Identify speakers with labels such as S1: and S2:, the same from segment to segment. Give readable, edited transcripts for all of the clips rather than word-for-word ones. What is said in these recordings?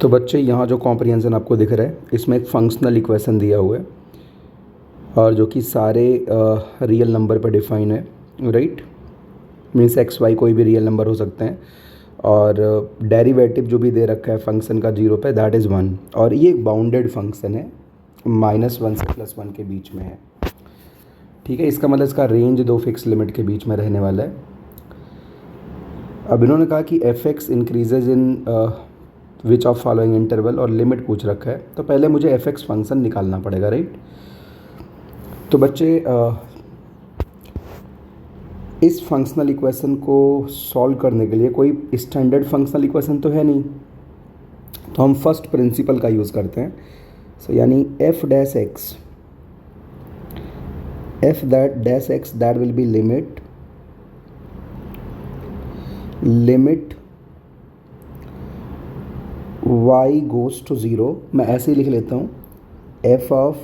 S1: तो बच्चे यहाँ जो कॉम्प्रिहेंशन आपको दिख रहा है इसमें एक फंक्शनल इक्वेशन दिया हुआ है और जो कि सारे रियल नंबर पर डिफाइन है, राइट। मीन्स एक्स वाई कोई भी रियल नंबर हो सकते हैं और डेरिवेटिव जो भी दे रखा है फंक्शन का जीरो पे, दैट इज़ वन। और ये एक बाउंडेड फंक्शन है, -1 से +1 के बीच में है, ठीक है। इसका मतलब इसका रेंज दो फिक्स लिमिट के बीच में रहने वाला है। अब इन्होंने कहा कि F x increases in which of following interval और लिमिट पूछ रखा है, तो पहले मुझे एफ एक्स फंक्शन निकालना पड़ेगा, राइट। तो बच्चे इस फंक्शनल इक्वेशन को सॉल्व करने के लिए कोई स्टैंडर्ड फंक्शनल इक्वेशन तो है नहीं, तो हम फर्स्ट प्रिंसिपल का यूज़ करते हैं। सो यानी f dash x, f that dash x that will be limit y goes to zero. मैं ऐसे ही लिख लेता हूँ, f of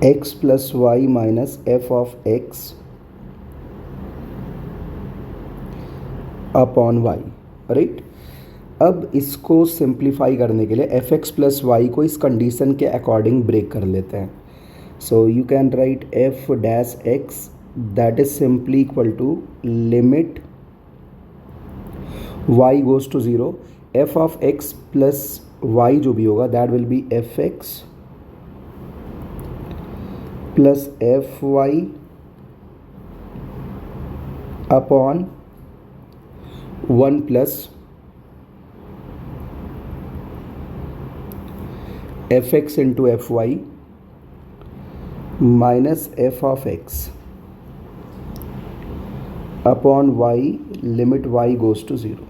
S1: x plus y minus f of x upon y, right. अब इसको सिंप्लीफाई करने के लिए एफ एक्स प्लस वाई को इस कंडीशन के अकॉर्डिंग ब्रेक कर लेते हैं। So you can write f dash x that is simply equal to limit y goes to zero, f of x plus y जो भी होगा that will be f x plus f y upon 1 plus f x into f y minus f of x upon y limit y goes to zero.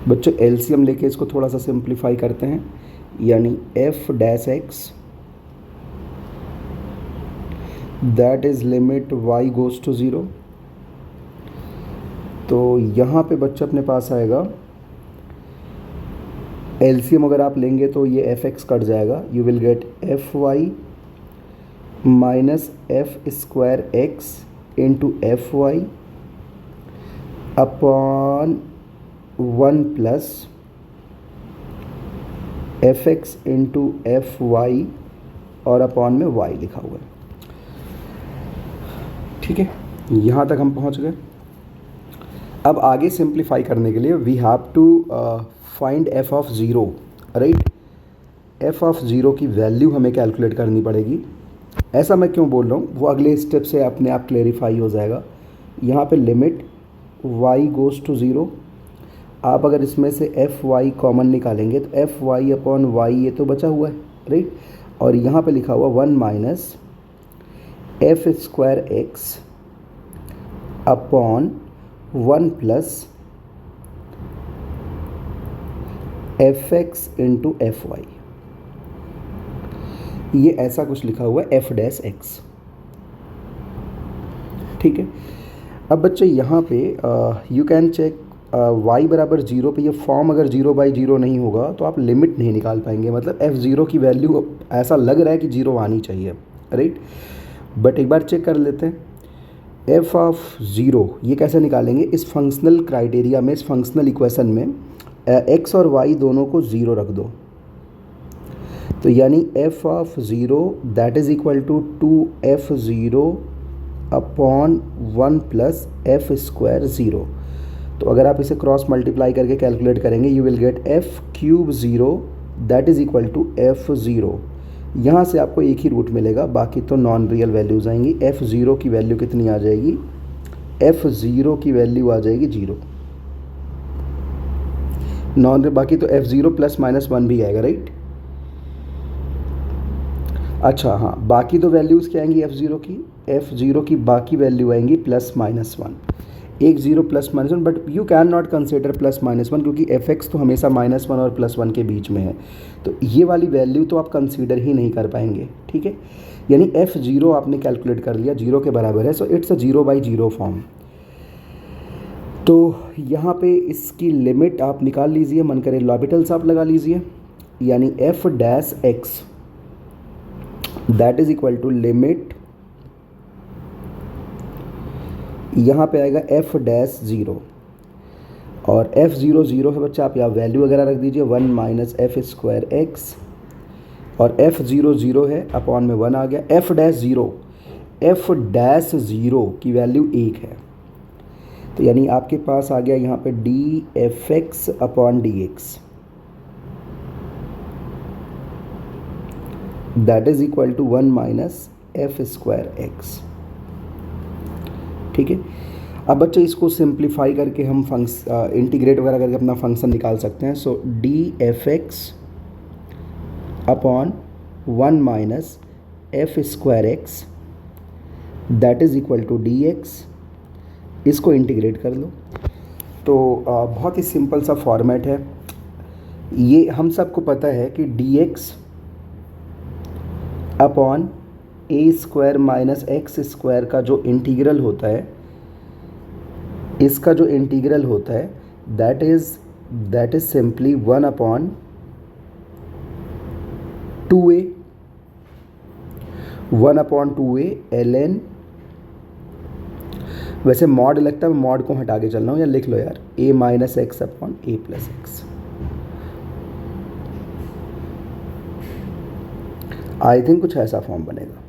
S1: बच्चों LCM लेके इसको थोड़ा सा simplify करते हैं, यानी f dash x that is limit y goes to zero. तो यहाँ पे बच्चा अपने पास आएगा, एलसीएम अगर आप लेंगे तो ये एफ एक्स कट जाएगा, you will get f y minus f square x into f y upon 1 plus f x into f y और अपॉन में वाई लिखा हुआ है, ठीक है। यहाँ तक हम पहुँच गए। अब आगे सिंप्लीफाई करने के लिए we have to find f of zero, right. F of zero की वैल्यू हमें कैलकुलेट करनी पड़ेगी। ऐसा मैं क्यों बोल रहा हूँ वो अगले स्टेप से अपने आप क्लेरिफाई हो जाएगा। यहाँ पे limit y goes to zero, आप अगर इसमें से एफ वाई कॉमन निकालेंगे तो एफ वाई अपॉन वाई ये तो बचा हुआ है, राइट। और यहाँ पे लिखा हुआ 1 minus f square x upon 1 plus f x into f y, ये ऐसा कुछ लिखा हुआ है एफ डैश एक्स, ठीक है। अब बच्चे यहाँ पे यू कैन चेक y बराबर ज़ीरो पे ये फॉर्म अगर 0/0 नहीं होगा तो आप लिमिट नहीं निकाल पाएंगे। मतलब एफ ज़ीरो की वैल्यू ऐसा लग रहा है कि ज़ीरो आनी चाहिए, राइट। बट एक बार चेक कर लेते हैं एफ ऑफ ज़ीरो ये कैसे निकालेंगे। इस फंक्शनल क्राइटेरिया में, इस फंक्शनल इक्वेशन में x और y दोनों को ज़ीरो रख दो, तो यानी f of zero that is equal to 2f0 upon 1 plus f square zero. तो अगर आप इसे क्रॉस मल्टीप्लाई करके कैलकुलेट करेंगे you will get f cube zero that is equal to f zero. यहाँ से आपको एक ही रूट मिलेगा, बाकी तो नॉन रियल वैल्यूज़ आएंगी। एफ ज़ीरो की वैल्यू कितनी आ जाएगी, एफ ज़ीरो की वैल्यू आ जाएगी 0, नॉन, बाकी तो एफ ज़ीरो प्लस माइनस 1 भी आएगा, राइट। अच्छा हाँ, बाकी तो वैल्यूज़ क्या आएंगी एफ ज़ीरो की बाकी वैल्यू आएंगी +-1, एक zero +-1, but you can not consider +-1 क्योंकि एफ एक्स तो हमेशा -1 और +1 के बीच में है, तो ये वाली वैल्यू तो आप कंसीडर ही नहीं कर पाएंगे, ठीक है। यानी एफ ज़ीरो आपने कैलकुलेट कर लिया, 0 के बराबर है, सो इट्स अ 0/0 फॉर्म। तो यहाँ पे इसकी लिमिट आप निकाल लीजिए, मन करे लॉबिटल्स आप लगा लीजिए, यानी f dash x that is equal to limit, यहाँ पे आएगा एफ डैश ज़ीरो और एफ़ ज़ीरो ज़ीरो है बच्चा, आप यहाँ वैल्यू वगैरह रख दीजिए 1 माइनस एफ स्क्वायर एक्स, और एफ़ ज़ीरो ज़ीरो है अपॉन में 1 आ गया। एफ़ डैश ज़ीरो की वैल्यू 1 है, तो यानी आपके पास आ गया यहाँ पे d f x upon d x, that is equal to 1 minus f square x. ठीक है, अब बच्चे इसको सिंप्लीफाई करके हम इंटीग्रेट वगैरह करके अपना फंक्शन निकाल सकते हैं। So d f x upon 1 minus f square x that is equal to d x. इसको इंटीग्रेट कर लो तो बहुत ही सिंपल सा फॉर्मेट है। ये हम सबको पता है कि डी एक्स अपॉन ए स्क्वायर माइनस एक्स स्क्वायर का जो इंटीग्रल होता है, इसका जो इंटीग्रल होता है that is simply 1 upon 2a, 1 upon 2a ln, वैसे मॉड लगता है, मैं मॉड को हटा के चल रहा हूँ, या लिख लो यार a minus x upon a plus x. I think कुछ ऐसा फॉर्म बनेगा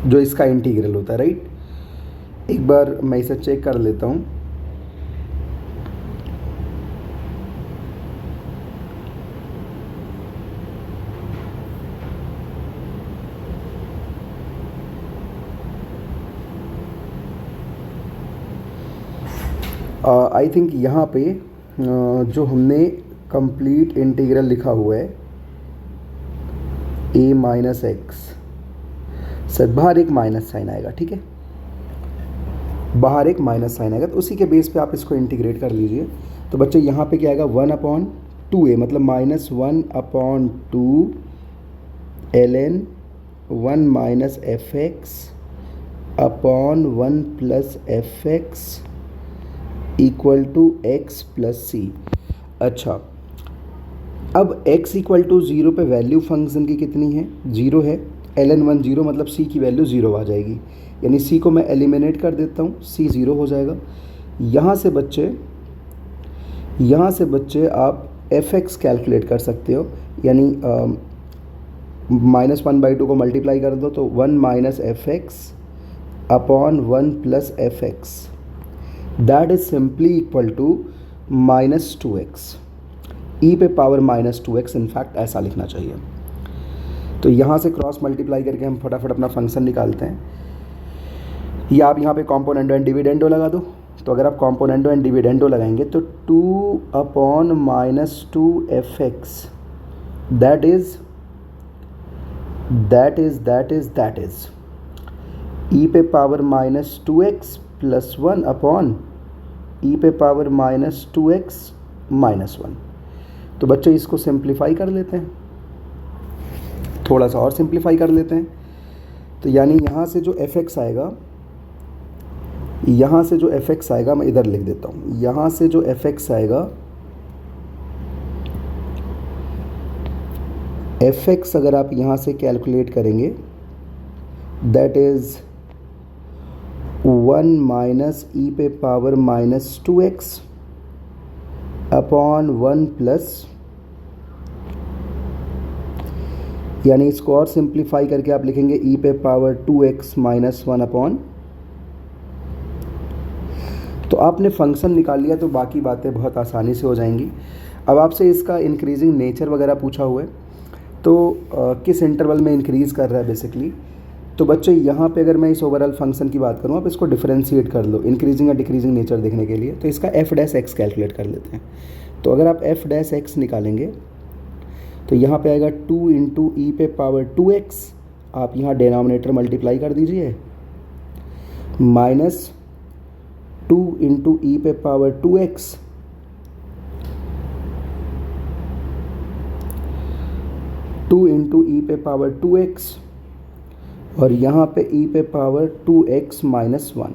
S1: जो इसका इंटीग्रल होता है, राइट। एक बार मैं इसे चेक कर लेता हूँ। आई थिंक यहाँ पे जो हमने कंप्लीट इंटीग्रल लिखा हुआ है a माइनस एक्स, सर बाहर एक माइनस साइन आएगा, ठीक है, बाहर एक माइनस साइन आएगा, तो उसी के बेस पे आप इसको इंटीग्रेट कर लीजिए। तो बच्चे यहाँ पे क्या आएगा 1 अपॉन 2a, मतलब minus 1 upon 2 ln 1 minus f x upon 1 plus f x equal to x plus c. अच्छा, अब x इक्वल टू 0 पे वैल्यू फंक्शन की कितनी है, 0 है, ln 1 0, मतलब c की वैल्यू 0 आ जाएगी, यानी c को मैं एलिमिनेट कर देता हूँ, c 0 हो जाएगा। यहाँ से बच्चे आप fx कैलकुलेट कर सकते हो, यानी -1/2 को मल्टीप्लाई कर दो तो 1 minus f x upon 1 plus f x, that is simply equal to -2x, e पे पावर -2x, इनफैक्ट ऐसा लिखना चाहिए। तो यहाँ से क्रॉस मल्टीप्लाई करके हम फटाफट अपना फंक्शन निकालते हैं। या आप यहाँ पे कॉम्पोनेंडो एंड डिविडेंडो लगा दो। तो अगर आप कॉम्पोनेंडो एंड डिविडेंडो लगाएंगे तो 2 upon -2 F x, that is e पे power -2x plus 1 upon e पे पावर -2x माइनस 1। तो बच्चे इसको सिंप्लीफाई कर लेते हैं, थोड़ा सा और सिंप्लीफाई कर लेते हैं। तो यानी यहाँ से जो fx आएगा, मैं इधर लिख देता हूँ, यहाँ से जो fx आएगा, fx अगर आप यहाँ से कैलकुलेट करेंगे दैट इज़ 1 माइनस ई पे पावर -2x अपॉन 1 प्लस, यानी इसको और सिंप्लीफाई करके आप लिखेंगे e पे पावर 2x माइनस 1 अपॉन। तो आपने फंक्शन निकाल लिया तो बाकी बातें बहुत आसानी से हो जाएंगी। अब आपसे इसका इंक्रीजिंग नेचर वगैरह पूछा हुआ है, तो किस इंटरवल में इंक्रीज़ कर रहा है बेसिकली। तो बच्चे यहाँ पे अगर मैं इस ओवरऑल फंक्शन की बात करूँ, आप इसको डिफरेंशिएट कर लो इंक्रीजिंग या डिक्रीजिंग नेचर देखने के लिए। तो इसका एफ डैश एक्स कैलकुलेट कर लेते हैं। तो अगर आप एफ डैश एक्स निकालेंगे तो यहाँ पे आएगा 2 इंटू ई पे पावर 2x, आप यहाँ डिनोमिनेटर मल्टीप्लाई कर दीजिए, माइनस 2 इंटू ई पे पावर 2x इंटू ई पे पावर 2x, और यहाँ पे e पे पावर 2x माइनस 1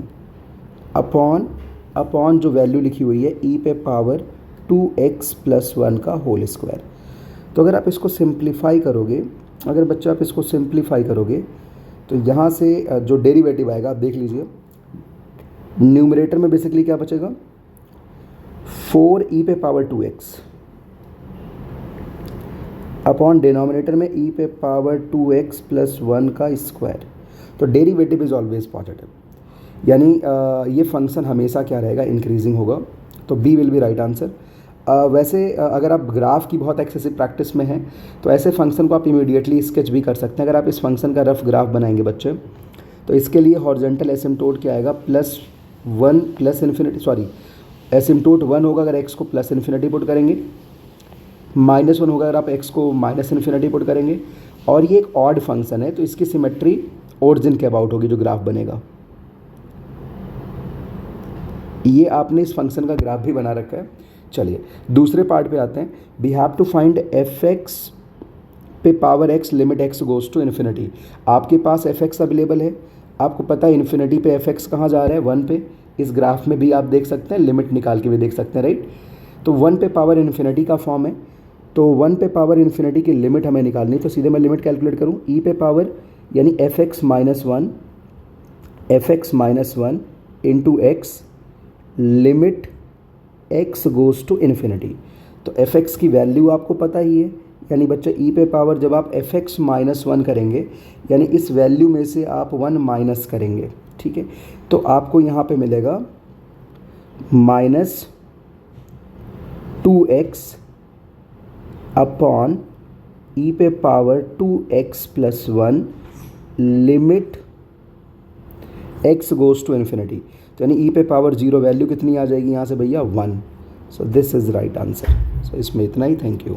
S1: अपॉन जो वैल्यू लिखी हुई है e पे पावर 2x प्लस 1 का होल स्क्वायर। तो अगर आप इसको सिंप्लीफाई करोगे, इसको सिंप्लीफाई करोगे तो यहाँ से जो डेरिवेटिव आएगा आप देख लीजिए, न्यूमरेटर में बेसिकली क्या बचेगा, 4e पे पावर 2x अपॉन डिनोमिनेटर में e पे पावर 2x प्लस 1 का स्क्वायर। तो डेरिवेटिव इज ऑलवेज पॉजिटिव, यानी ये फंक्शन हमेशा क्या रहेगा, इंक्रीजिंग होगा। तो B will be right answer. वैसे अगर आप ग्राफ की बहुत एक्सेसिव प्रैक्टिस में हैं तो ऐसे फंक्शन को आप इमीडिएटली स्केच भी कर सकते हैं। अगर आप इस फंक्शन का रफ ग्राफ बनाएंगे बच्चे, तो इसके लिए हॉरिजॉन्टल एसिम्टोट क्या आएगा, +1 प्लस इन्फिनिटी, सॉरी एसिम्टोट 1 होगा अगर x को प्लस इन्फिनिटी पुट करेंगे, -1 होगा अगर आप x को माइनस इन्फिनिटी पुट करेंगे। और ये एक ऑड फंक्शन है तो इसकी सिमेट्री ओरिजिन के अबाउट होगी जो ग्राफ बनेगा। ये आपने इस फंक्शन का ग्राफ भी बना रखा है। चलिए दूसरे पार्ट पे आते हैं। We have to find fx पे power x limit x goes to infinity. आपके पास fx अवेलेबल है, आपको पता है इन्फिनिटी पे fx कहाँ जा रहा है, 1 पे। इस ग्राफ में भी आप देख सकते हैं, लिमिट निकाल के भी देख सकते हैं, राइट। तो 1 पे पावर इन्फिनिटी का फॉर्म है, तो 1 पे पावर इन्फिनिटी की लिमिट हमें निकालनी। तो सीधे मैं लिमिट कैलकुलेट करूँ, e पे पावर यानी fx minus one into x limit x goes to infinity. तो fx की वैल्यू आपको पता ही है, यानी बच्चा e पे पावर जब आप fx -1 करेंगे यानी इस वैल्यू में से आप 1 माइनस करेंगे, ठीक है। तो आपको यहाँ पे मिलेगा -2x अपॉन e पे power 2x plus 1 limit x goes to infinity. तो यानी e पे पावर 0 वैल्यू कितनी आ जाएगी यहाँ से भैया, 1। So this is right answer. So इसमें इतना ही, थैंक यू।